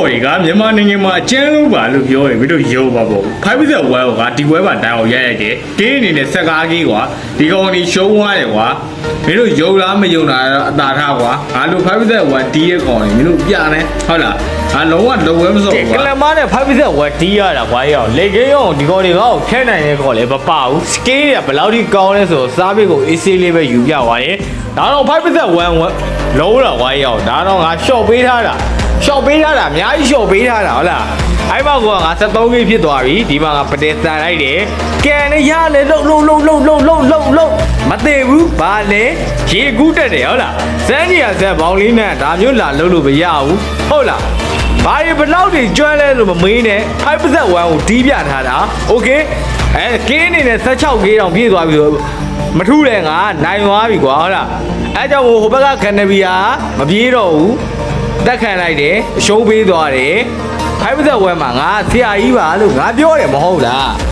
ဘော်တွေကမြန်မာနိုင်ငံမှာအကျန်းလုံးပါလို့ပြောရင်မင်းတို့ရုံပါပေါ့5%ကဒီပွဲမှာတိုင်အောင်ရိုက်တယ်ဂိမ်းအနေနဲ့15ဂိမ်းကွာဒီကောင်ဒီရှုံးသွားတယ်ကွာမင်းတို့ယုံလားမယုံလားအသာထားကွာငါတို့5%တီးရဲ့ကောင်တွေမင်းတို့ပြတယ်ဟုတ်လားငါလုံးဝလုံးဝမစောကွာကလမားနဲ့5%တီးရတာကွာရောလေဂိမ်းရောဒီကောင်တွေကတော့ခဲနိုင်တဲ့ကောင်လည်းမပါဘူးစကေးတွေကဘယ်လောက်ထိကောင်းလဲဆိုတော့စားပိတ်ကို AC လေးပဲယူပြသွားတယ်ဒါတော့5%လုံးတော့ကွာရောဒါတော့ငါ short ပေးထားတာရှော့ပေးထားတာအများကြီးရှော့ပေးထားတာဟုတ်လားအဲ့ဘောက်ကငါ73ဂိမ်းဖြစ်သွားပြီဒီမှာငါပတဲတန်လိုက်တယ်ကန်နဲ့ရလဲလှုပ်မသေးဘူးဘာလဲရေကူးတက်တယ်ဟုတ်လားစမ်းကြီးကဇက်ဘောင်းလေးနဲ့ဒါမျိုးလာလှုပ်လို့မရဘူးဟုတ်လားဘာဘလောက်တွေကျွမ်းလဲလို့မမေးနဲ့5%ကိုတီးပြထားတာโอเคကင်းအနေနဲ့16ဂိမ်းတောင်ပြည့်သွားပြီဆိုမထူးတယ်ငါနိုင်သွားပြီကွာဟုတ်လားအဲကြောင့်ဟိုဘက်ကကန်နဘီယာမပြေးတော့ဘူးတက်ခံလိုက်တယ်အရှုံးပေးသွားတယ်5%မှာငါဆရာကြီးပါလို့ငါပြောတယ်မဟုတ်လား